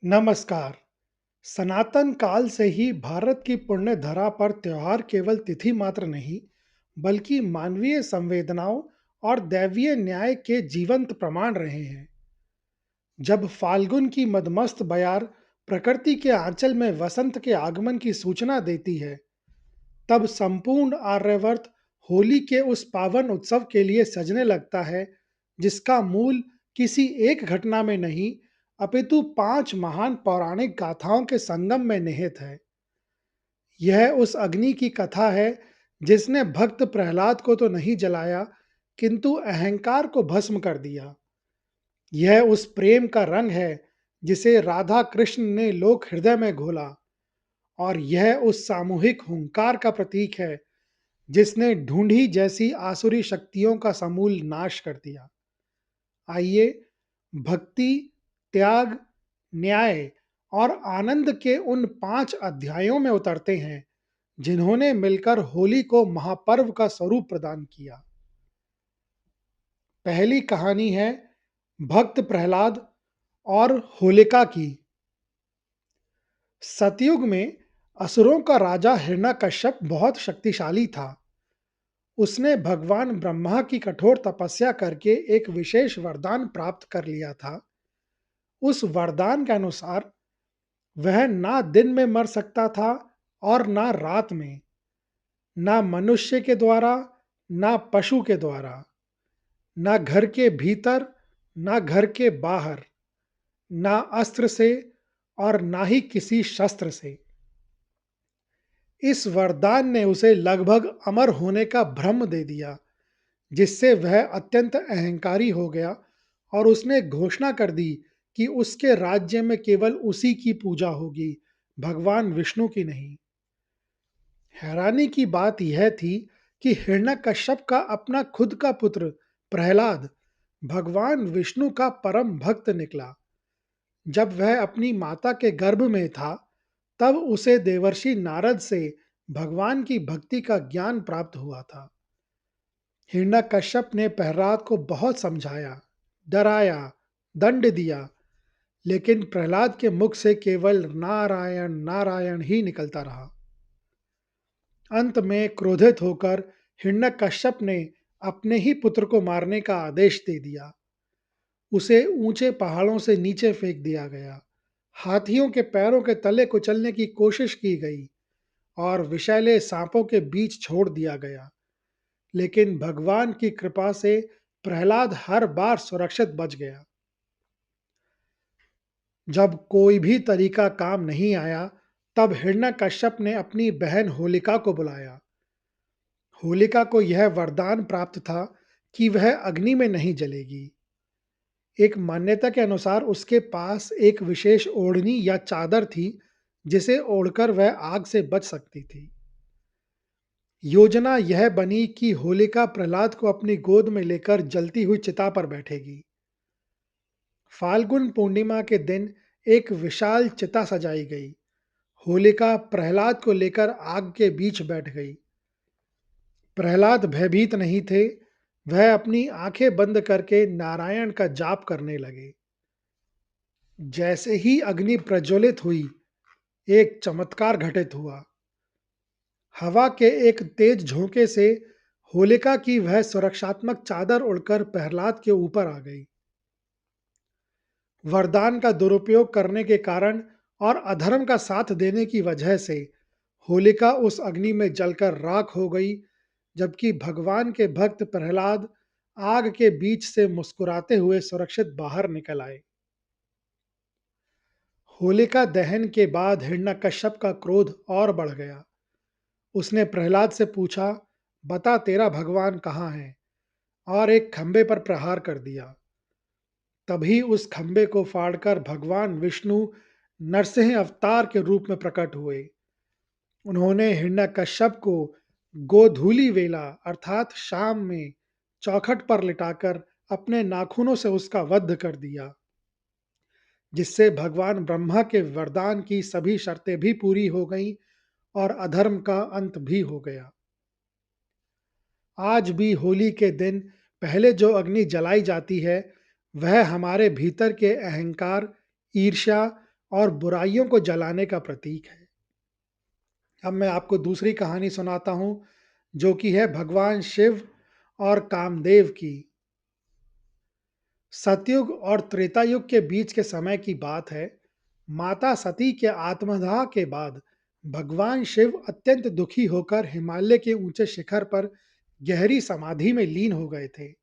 नमस्कार। सनातन काल से ही भारत की पुण्य धरा पर त्योहार केवल तिथि मात्र नहीं, बल्कि मानवीय संवेदनाओं और दैवीय न्याय के जीवंत प्रमाण रहे हैं। जब फाल्गुन की मदमस्त बयार प्रकृति के आंचल में वसंत के आगमन की सूचना देती है, तब संपूर्ण आर्यवर्त होली के उस पावन उत्सव के लिए सजने लगता है, जिसका मूल किसी एक घटना में नहीं, अपितु 5 महान पौराणिक गाथाओं के संगम में निहित है। यह उस अग्नि की कथा है, जिसने भक्त प्रहलाद को तो नहीं जलाया, किंतु अहंकार को भस्म कर दिया। यह उस प्रेम का रंग है, जिसे राधा कृष्ण ने लोक हृदय में घोला, और यह उस सामूहिक हुंकार का प्रतीक है, जिसने ढूंढी जैसी आसुरी शक्तियों का समूल नाश कर दिया। आइए भक्ति, त्याग, न्याय और आनंद के उन 5 अध्यायों में उतरते हैं, जिन्होंने मिलकर होली को महापर्व का स्वरूप प्रदान किया। पहली कहानी है भक्त प्रहलाद और होलिका की। सतयुग में असुरों का राजा हिरण्यकश्यप बहुत शक्तिशाली था। उसने भगवान ब्रह्मा की कठोर तपस्या करके एक विशेष वरदान प्राप्त कर लिया था। उस वरदान के अनुसार वह ना दिन में मर सकता था और ना रात में, ना मनुष्य के द्वारा, ना पशु के द्वारा, ना घर के भीतर, ना घर के बाहर, ना अस्त्र से और ना ही किसी शस्त्र से। इस वरदान ने उसे लगभग अमर होने का भ्रम दे दिया, जिससे वह अत्यंत अहंकारी हो गया और उसने घोषणा कर दी कि उसके राज्य में केवल उसी की पूजा होगी, भगवान विष्णु की नहीं। हैरानी की बात यह थी कि हिरण्यकश्यप का अपना खुद का पुत्र प्रहलाद भगवान विष्णु का परम भक्त निकला। जब वह अपनी माता के गर्भ में था, तब उसे देवर्षि नारद से भगवान की भक्ति का ज्ञान प्राप्त हुआ था। हिरण्यकश्यप ने प्रहलाद को बहुत समझाया, डराया, दंड दिया, लेकिन प्रहलाद के मुख से केवल नारायण नारायण ही निकलता रहा। अंत में क्रोधित होकर हिरण्यकश्यप ने अपने ही पुत्र को मारने का आदेश दे दिया। उसे ऊंचे पहाड़ों से नीचे फेंक दिया गया, हाथियों के पैरों के तले कुचलने की कोशिश की गई और विषैले सांपों के बीच छोड़ दिया गया। लेकिन भगवान की कृपा से प्रहलाद हर बार सुरक्षित बच गया। जब कोई भी तरीका काम नहीं आया, तब हिरण्यकश्यप ने अपनी बहन होलिका को बुलाया। होलिका को यह वरदान प्राप्त था कि वह अग्नि में नहीं जलेगी। एक मान्यता के अनुसार उसके पास एक विशेष ओढ़नी या चादर थी, जिसे ओढ़कर वह आग से बच सकती थी। योजना यह बनी कि होलिका प्रहलाद को अपनी गोद में लेकर जलती हुई चिता पर बैठेगी। फाल्गुन पूर्णिमा के दिन एक विशाल चिता सजाई गई। होलिका प्रहलाद को लेकर आग के बीच बैठ गई। प्रहलाद भयभीत नहीं थे। वह अपनी आंखें बंद करके नारायण का जाप करने लगे। जैसे ही अग्नि प्रज्वलित हुई, एक चमत्कार घटित हुआ। हवा के एक तेज झोंके से होलिका की वह सुरक्षात्मक चादर उड़कर प्रहलाद के ऊपर आ गई। वरदान का दुरुपयोग करने के कारण और अधर्म का साथ देने की वजह से होलिका उस अग्नि में जलकर राख हो गई, जबकि भगवान के भक्त प्रहलाद आग के बीच से मुस्कुराते हुए सुरक्षित बाहर निकल आए। होलिका दहन के बाद हिरण्यकश्यप का क्रोध और बढ़ गया। उसने प्रहलाद से पूछा, बता तेरा भगवान कहाँ है? और एक खंबे पर प्रहार कर दिया। तभी उस खंबे को फाड़कर भगवान विष्णु नरसिंह अवतार के रूप में प्रकट हुए। उन्होंने हिरण्यकश्यप को गोधूलि वेला अर्थात शाम में चौखट पर लिटाकर अपने नाखूनों से उसका वध कर दिया, जिससे भगवान ब्रह्मा के वरदान की सभी शर्तें भी पूरी हो गईं और अधर्म का अंत भी हो गया। आज भी होली के दिन पहले जो अग्नि जलाई जाती है, वह हमारे भीतर के अहंकार, ईर्ष्या और बुराइयों को जलाने का प्रतीक है। अब मैं आपको दूसरी कहानी सुनाता हूँ, जो कि है भगवान शिव और कामदेव की। सतयुग और त्रेता युग के बीच के समय की बात है। माता सती के आत्मदाह के बाद भगवान शिव अत्यंत दुखी होकर हिमालय के ऊंचे शिखर पर गहरी समाधि में लीन हो गए थे।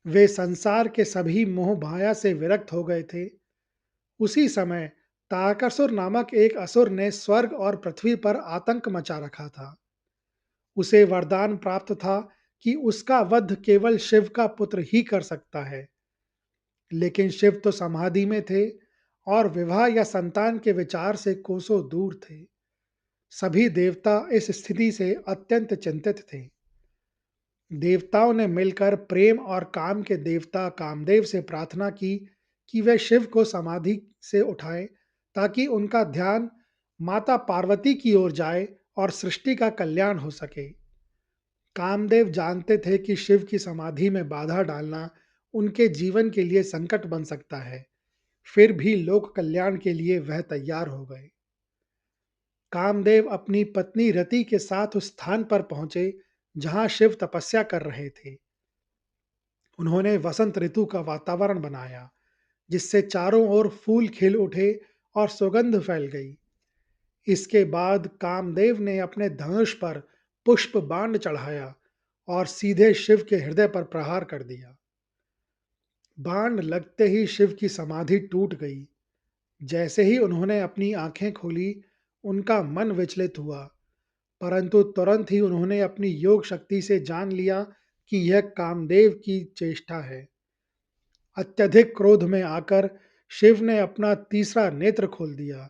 वे संसार के सभी मोह माया से विरक्त हो गए थे। उसी समय तारकासुर नामक एक असुर ने स्वर्ग और पृथ्वी पर आतंक मचा रखा था। उसे वरदान प्राप्त था कि उसका वध केवल शिव का पुत्र ही कर सकता है। लेकिन शिव तो समाधि में थे और विवाह या संतान के विचार से कोसों दूर थे। सभी देवता इस स्थिति से अत्यंत चिंतित थे। देवताओं ने मिलकर प्रेम और काम के देवता कामदेव से प्रार्थना की कि वे शिव को समाधि से उठाएं, ताकि उनका ध्यान माता पार्वती की ओर जाए और सृष्टि का कल्याण हो सके। कामदेव जानते थे कि शिव की समाधि में बाधा डालना उनके जीवन के लिए संकट बन सकता है, फिर भी लोक कल्याण के लिए वह तैयार हो गए। कामदेव अपनी पत्नी रति के साथ उस स्थान पर पहुंचे जहां शिव तपस्या कर रहे थे। उन्होंने वसंत ऋतु का वातावरण बनाया, जिससे चारों ओर फूल खिल उठे और सुगंध फैल गई। इसके बाद कामदेव ने अपने धनुष पर पुष्प बाण चढ़ाया और सीधे शिव के हृदय पर प्रहार कर दिया। बाण लगते ही शिव की समाधि टूट गई। जैसे ही उन्होंने अपनी आंखें खोली, उनका मन विचलित हुआ, परंतु तुरंत ही उन्होंने अपनी योग शक्ति से जान लिया कि यह कामदेव की चेष्टा है। अत्यधिक क्रोध में आकर शिव ने अपना तीसरा नेत्र खोल दिया।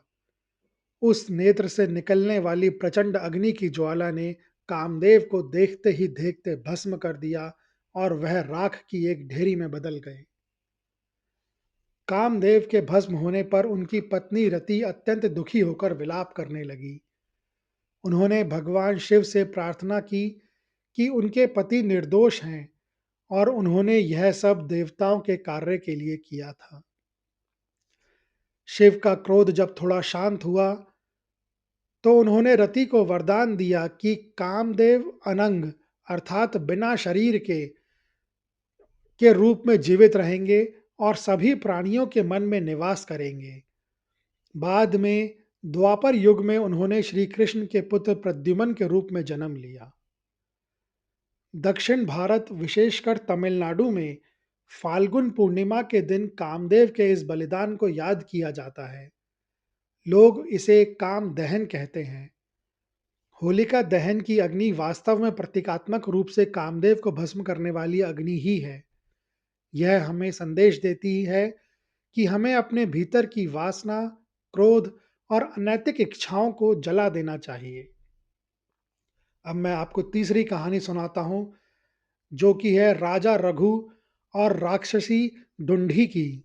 उस नेत्र से निकलने वाली प्रचंड अग्नि की ज्वाला ने कामदेव को देखते ही देखते भस्म कर दिया और वह राख की एक ढेरी में बदल गए। कामदेव के भस्म होने पर उनकी पत्नी रति अत्यंत दुखी होकर विलाप करने लगी। उन्होंने भगवान शिव से प्रार्थना की कि उनके पति निर्दोष हैं और उन्होंने यह सब देवताओं के कार्य के लिए किया था। शिव का क्रोध जब थोड़ा शांत हुआ, तो उन्होंने रति को वरदान दिया कि कामदेव अनंग अर्थात बिना शरीर के रूप में जीवित रहेंगे और सभी प्राणियों के मन में निवास करेंगे। बाद में द्वापर युग में उन्होंने श्री कृष्ण के पुत्र प्रद्युम्न के रूप में जन्म लिया। दक्षिण भारत, विशेषकर तमिलनाडु में फाल्गुन पूर्णिमा के दिन कामदेव के इस बलिदान को याद किया जाता है। लोग इसे काम दहन कहते हैं। होलिका दहन की अग्नि वास्तव में प्रतीकात्मक रूप से कामदेव को भस्म करने वाली अग्नि ही है। यह हमें संदेश देती है कि हमें अपने भीतर की वासना, क्रोध और अनैतिक इच्छाओं को जला देना चाहिए। अब मैं आपको तीसरी कहानी सुनाता हूँ, जो कि है राजा रघु और राक्षसी ढूंढी की।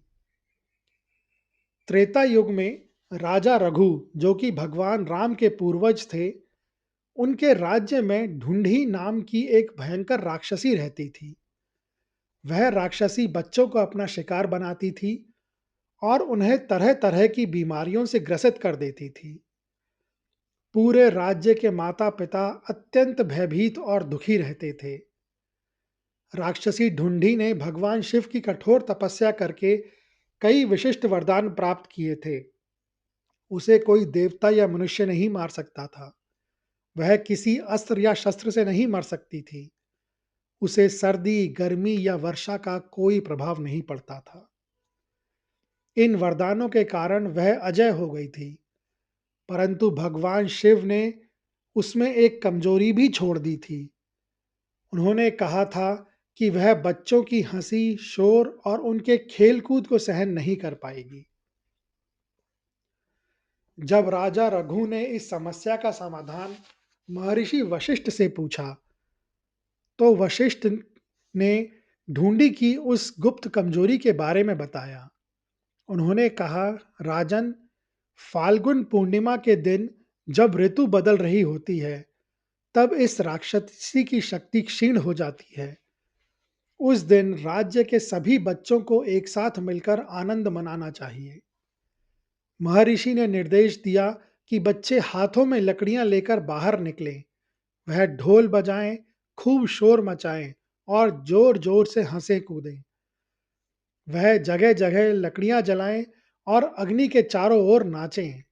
त्रेता युग में राजा रघु, जो कि भगवान राम के पूर्वज थे, उनके राज्य में ढूंढी नाम की एक भयंकर राक्षसी रहती थी। वह राक्षसी बच्चों को अपना शिकार बनाती थी और उन्हें तरह तरह की बीमारियों से ग्रसित कर देती थी। पूरे राज्य के माता पिता अत्यंत भयभीत और दुखी रहते थे। राक्षसी ढूंढी ने भगवान शिव की कठोर तपस्या करके कई विशिष्ट वरदान प्राप्त किए थे। उसे कोई देवता या मनुष्य नहीं मार सकता था। वह किसी अस्त्र या शस्त्र से नहीं मर सकती थी। उसे सर्दी, गर्मी या वर्षा का कोई प्रभाव नहीं पड़ता था। इन वरदानों के कारण वह अजय हो गई थी, परंतु भगवान शिव ने उसमें एक कमजोरी भी छोड़ दी थी। उन्होंने कहा था कि वह बच्चों की हंसी, शोर और उनके खेल-कूद को सहन नहीं कर पाएगी। जब राजा रघु ने इस समस्या का समाधान महर्षि वशिष्ठ से पूछा, तो वशिष्ठ ने ढूंढी की उस गुप्त कमजोरी के बारे में बताया। उन्होंने कहा, राजन, फाल्गुन पूर्णिमा के दिन जब ऋतु बदल रही होती है, तब इस राक्षसी की शक्ति क्षीण हो जाती है। उस दिन राज्य के सभी बच्चों को एक साथ मिलकर आनंद मनाना चाहिए। महर्षि ने निर्देश दिया कि बच्चे हाथों में लकड़ियां लेकर बाहर निकलें। वह ढोल बजाएं, खूब शोर मचाएं और जोर जोर से हंसे कूदें। वह जगह जगह लकड़ियां जलाएं और अग्नि के चारों ओर नाचें।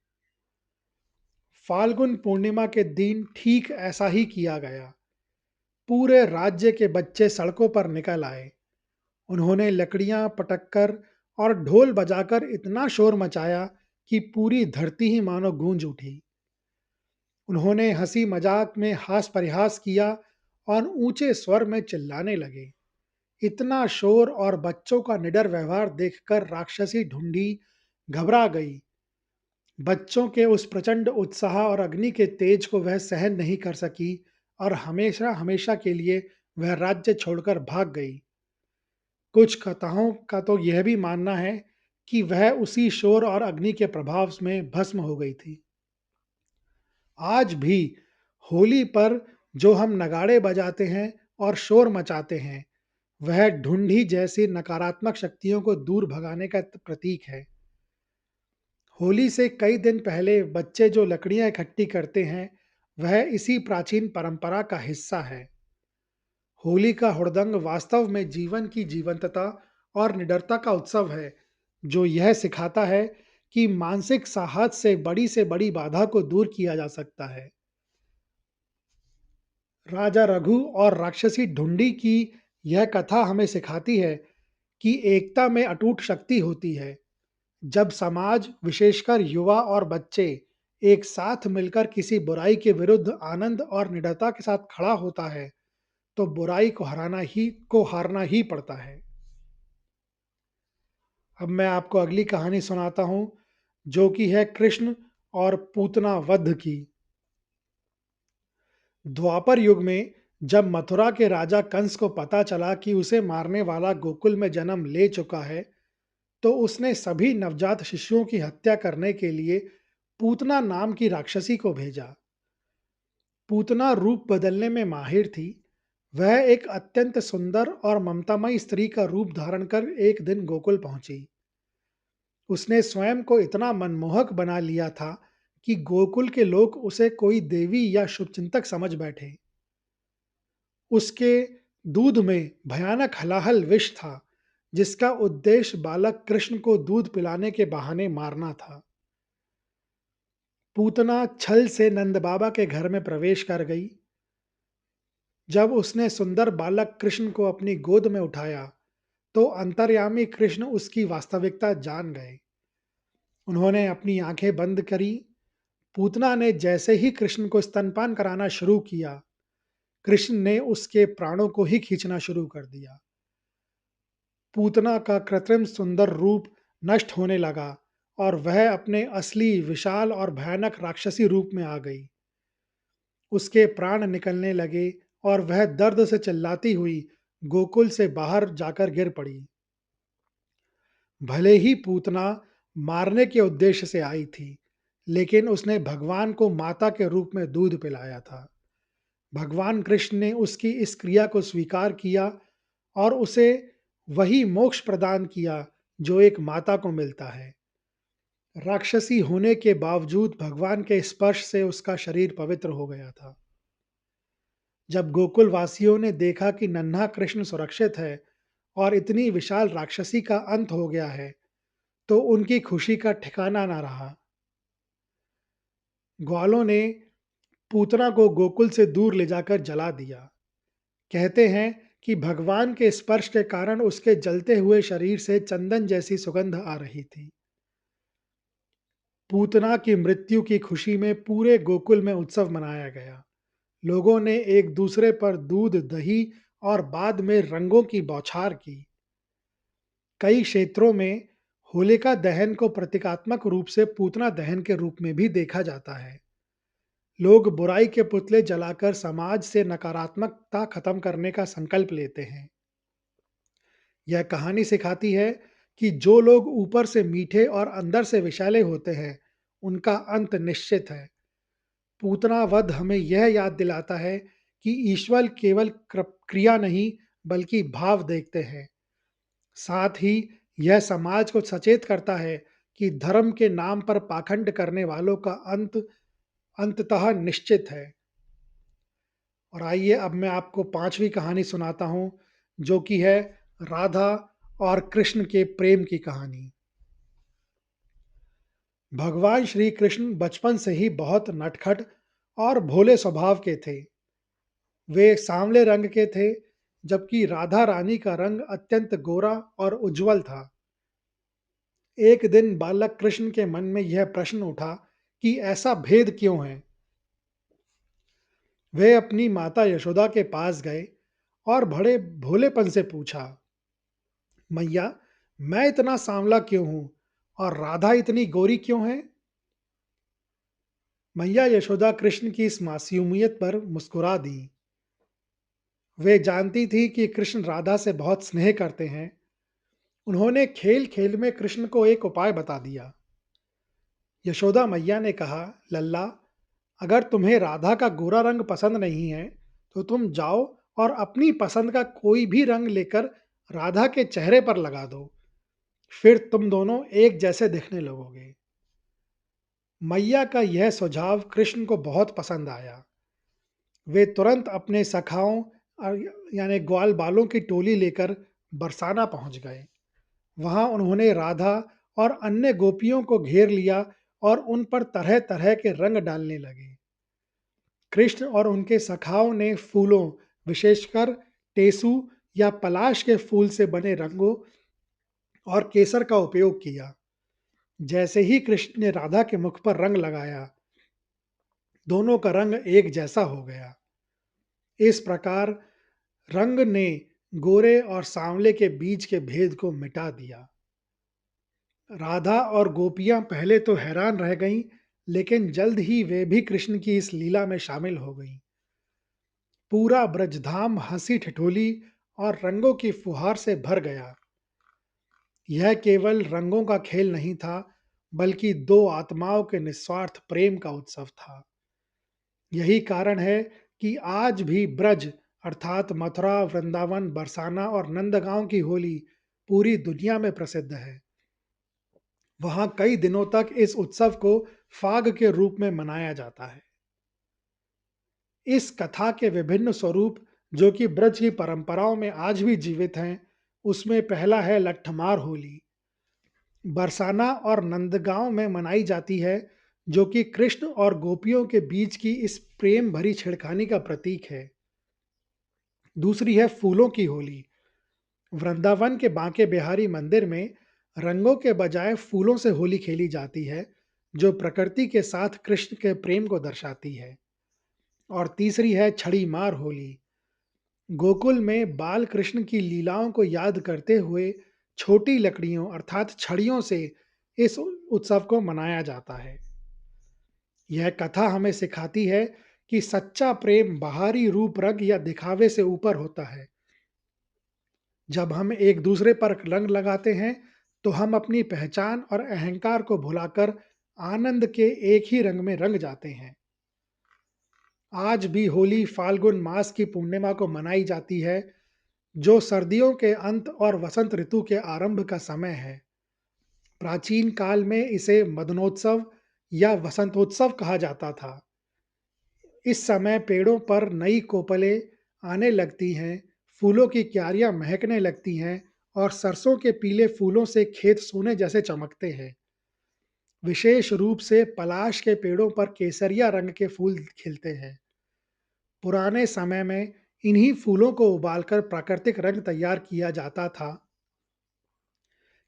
फाल्गुन पूर्णिमा के दिन ठीक ऐसा ही किया गया। पूरे राज्य के बच्चे सड़कों पर निकल आए। उन्होंने लकड़ियां पटककर और ढोल बजाकर इतना शोर मचाया कि पूरी धरती ही मानो गूंज उठी। उन्होंने हंसी मजाक में हास परिहास किया और ऊंचे स्वर में चिल्लाने लगे। इतना शोर और बच्चों का निडर व्यवहार देखकर राक्षसी ढूंढी घबरा गई। बच्चों के उस प्रचंड उत्साह और अग्नि के तेज को वह सहन नहीं कर सकी और हमेशा हमेशा के लिए वह राज्य छोड़कर भाग गई। कुछ कथाओं का तो यह भी मानना है कि वह उसी शोर और अग्नि के प्रभाव में भस्म हो गई थी। आज भी होली पर जो हम नगाड़े बजाते हैं और शोर मचाते हैं, वह ढूंढी जैसी नकारात्मक शक्तियों को दूर भगाने का प्रतीक है। होली से कई दिन पहले बच्चे जो लकड़ियां इकट्ठी करते हैं, वह इसी प्राचीन परंपरा का हिस्सा है। होली का हुड़दंग वास्तव में जीवन की जीवंतता और निडरता का उत्सव है, जो यह सिखाता है कि मानसिक साहस से बड़ी बाधा को दूर किया जा सकता है। राजा रघु और राक्षसी ढुंडी की यह कथा हमें सिखाती है कि एकता में अटूट शक्ति होती है। जब समाज, विशेषकर युवा और बच्चे, एक साथ मिलकर किसी बुराई के विरुद्ध आनंद और निडरता के साथ खड़ा होता है, तो बुराई को हारना ही पड़ता है। अब मैं आपको अगली कहानी सुनाता हूँ, जो कि है कृष्ण और पूतना वध की। द्वापर युग में जब मथुरा के राजा कंस को पता चला कि उसे मारने वाला गोकुल में जन्म ले चुका है, तो उसने सभी नवजात शिशुओं की हत्या करने के लिए पूतना नाम की राक्षसी को भेजा। पूतना रूप बदलने में माहिर थी। वह एक अत्यंत सुंदर और ममतामयी स्त्री का रूप धारण कर एक दिन गोकुल पहुंची। उसने स्वयं को इतना मनमोहक बना लिया था कि गोकुल के लोग उसे कोई देवी या शुभचिंतक समझ बैठे। उसके दूध में भयानक हलाहल विष था, जिसका उद्देश्य बालक कृष्ण को दूध पिलाने के बहाने मारना था। पूतना छल से नंद बाबा के घर में प्रवेश कर गई। जब उसने सुंदर बालक कृष्ण को अपनी गोद में उठाया, तो अंतर्यामी कृष्ण उसकी वास्तविकता जान गए। उन्होंने अपनी आंखें बंद करी। पूतना ने जैसे ही कृष्ण को स्तनपान कराना शुरू किया, कृष्ण ने उसके प्राणों को ही खींचना शुरू कर दिया। पूतना का कृत्रिम सुंदर रूप नष्ट होने लगा और वह अपने असली विशाल और भयानक राक्षसी रूप में आ गई। उसके प्राण निकलने लगे और वह दर्द से चिल्लाती हुई गोकुल से बाहर जाकर गिर पड़ी। भले ही पूतना मारने के उद्देश्य से आई थी, लेकिन उसने भगवान को माता के रूप में दूध पिलाया था। भगवान कृष्ण ने उसकी इस क्रिया को स्वीकार किया और उसे वही मोक्ष प्रदान किया जो एक माता को मिलता है। राक्षसी होने के बावजूद भगवान के स्पर्श से उसका शरीर पवित्र हो गया था। जब गोकुल वासियों ने देखा कि नन्हा कृष्ण सुरक्षित है और इतनी विशाल राक्षसी का अंत हो गया है, तो उनकी खुशी का ठिकाना ना रहा। ग्वालों ने पूतना को गोकुल से दूर ले जाकर जला दिया। कहते हैं कि भगवान के स्पर्श के कारण उसके जलते हुए शरीर से चंदन जैसी सुगंध आ रही थी। पूतना की मृत्यु की खुशी में पूरे गोकुल में उत्सव मनाया गया। लोगों ने एक दूसरे पर दूध, दही और बाद में रंगों की बौछार की। कई क्षेत्रों में होलिका दहन को प्रतीकात्मक रूप से पूतना दहन के रूप में भी देखा जाता है। लोग बुराई के पुतले जलाकर समाज से नकारात्मकता खत्म करने का संकल्प लेते हैं। यह कहानी सिखाती है कि जो लोग ऊपर से मीठे और अंदर से विषैले होते हैं, उनका अंत निश्चित है। पूतना वध हमें यह याद दिलाता है कि ईश्वर केवल क्रिया नहीं, बल्कि भाव देखते हैं। साथ ही यह समाज को सचेत करता है कि धर्म के नाम पर पाखंड करने वालों का अंत अंततः निश्चित है। और आइए अब मैं आपको पांचवी कहानी सुनाता हूं, जो कि है राधा और कृष्ण के प्रेम की कहानी। भगवान श्री कृष्ण बचपन से ही बहुत नटखट और भोले स्वभाव के थे। वे सांवले रंग के थे, जबकि राधा रानी का रंग अत्यंत गोरा और उज्जवल था। एक दिन बालक कृष्ण के मन में यह प्रश्न उठा कि ऐसा भेद क्यों है। वे अपनी माता यशोदा के पास गए और बड़े भोलेपन से पूछा, मैया, मैं इतना सांवला क्यों हूं और राधा इतनी गोरी क्यों है? मैया यशोदा कृष्ण की इस मासूमियत पर मुस्कुरा दी। वे जानती थी कि कृष्ण राधा से बहुत स्नेह करते हैं। उन्होंने खेल खेल में कृष्ण को एक उपाय बता दिया। यशोदा मैया ने कहा, लल्ला, अगर तुम्हें राधा का गोरा रंग पसंद नहीं है, तो तुम जाओ और अपनी पसंद का कोई भी रंग लेकर राधा के चेहरे पर लगा दो। फिर तुम दोनों एक जैसे दिखने लगोगे। मैया का यह सुझाव कृष्ण को बहुत पसंद आया। वे तुरंत अपने सखाओं यानी ग्वाल बालों की टोली लेकर बरसाना पहुंच गए। वहां उन्होंने राधा और अन्य गोपियों को घेर लिया और उन पर तरह तरह के रंग डालने लगे। कृष्ण और उनके सखाओं ने फूलों, विशेषकर टेसू या पलाश के फूल से बने रंगों और केसर का उपयोग किया। जैसे ही कृष्ण ने राधा के मुख पर रंग लगाया, दोनों का रंग एक जैसा हो गया। इस प्रकार रंग ने गोरे और सांवले के बीच के भेद को मिटा दिया। राधा और गोपियां पहले तो हैरान रह गईं, लेकिन जल्द ही वे भी कृष्ण की इस लीला में शामिल हो गईं। पूरा ब्रजधाम हंसी ठिठोली और रंगों की फुहार से भर गया। यह केवल रंगों का खेल नहीं था, बल्कि दो आत्माओं के निस्वार्थ प्रेम का उत्सव था। यही कारण है कि आज भी ब्रज अर्थात मथुरा, वृंदावन, बरसाना और नंदगांव की होली पूरी दुनिया में प्रसिद्ध है। वहां कई दिनों तक इस उत्सव को फाग के रूप में मनाया जाता है। इस कथा के विभिन्न स्वरूप, जो कि ब्रज की परंपराओं में आज भी जीवित हैं, उसमें पहला है लट्ठमार होली। बरसाना और नंदगांव में मनाई जाती है, जो कि कृष्ण और गोपियों के बीच की इस प्रेम भरी छिड़खानी का प्रतीक है। दूसरी है फूलों की होली। वृंदावन के बांके बिहारी मंदिर में रंगों के बजाय फूलों से होली खेली जाती है, जो प्रकृति के साथ कृष्ण के प्रेम को दर्शाती है। और तीसरी है छड़ी मार होली। गोकुल में बाल कृष्ण की लीलाओं को याद करते हुए छोटी लकड़ियों अर्थात छड़ियों से इस उत्सव को मनाया जाता है। यह कथा हमें सिखाती है कि सच्चा प्रेम बाहरी रूप रंग या दिखावे से ऊपर होता है। जब हम एक दूसरे पर रंग लगाते हैं, तो हम अपनी पहचान और अहंकार को भुलाकर आनंद के एक ही रंग में रंग जाते हैं। आज भी होली फाल्गुन मास की पूर्णिमा को मनाई जाती है, जो सर्दियों के अंत और वसंत ऋतु के आरंभ का समय है। प्राचीन काल में इसे मदनोत्सव या वसंतोत्सव कहा जाता था। इस समय पेड़ों पर नई कोपलें आने लगती हैं, फूलों की क्यारियां महकने लगती हैं और सरसों के पीले फूलों से खेत सोने जैसे चमकते हैं। विशेष रूप से पलाश के पेड़ों पर केसरिया रंग के फूल खिलते हैं। पुराने समय में इन्हीं फूलों को उबालकर प्राकृतिक रंग तैयार किया जाता था।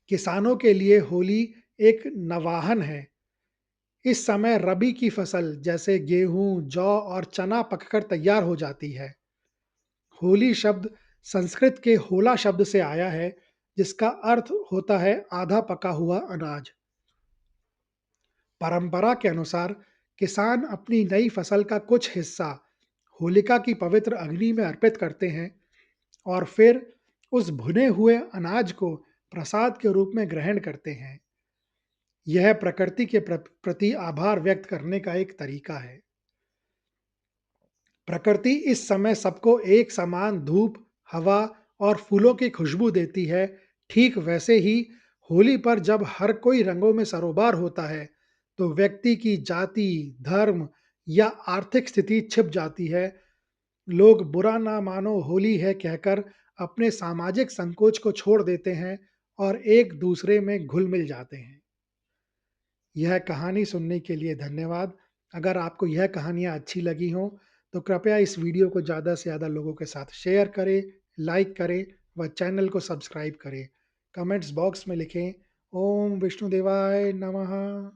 किसानों के लिए होली एक नवाहन है। इस समय रबी की फसल जैसे गेहूं, जौ और चना पककर तैयार हो जाती है। होली शब्द संस्कृत के होला शब्द से आया है, जिसका अर्थ होता है आधा पका हुआ अनाज। परंपरा के अनुसार किसान अपनी नई फसल का कुछ हिस्सा होलिका की पवित्र अग्नि में अर्पित करते हैं और फिर उस भुने हुए अनाज को प्रसाद के रूप में ग्रहण करते हैं। यह प्रकृति के प्रति आभार व्यक्त करने का एक तरीका है। प्रकृति इस समय सबको एक समान धूप, हवा और फूलों की खुशबू देती है। ठीक वैसे ही होली पर जब हर कोई रंगों में सरोबार होता है, तो व्यक्ति की जाति, धर्म या आर्थिक स्थिति छिप जाती है। लोग बुरा ना मानो होली है कहकर अपने सामाजिक संकोच को छोड़ देते हैं और एक दूसरे में घुल-मिल जाते हैं। यह कहानी सुनने के लिए धन्यवाद। अगर आपको यह कहानियाँ अच्छी लगी हों, तो कृपया इस वीडियो को ज़्यादा से ज़्यादा लोगों के साथ शेयर करें, लाइक करें व चैनल को सब्सक्राइब करें। कमेंट्स बॉक्स में लिखें, ओम विष्णुदेवाय नमः।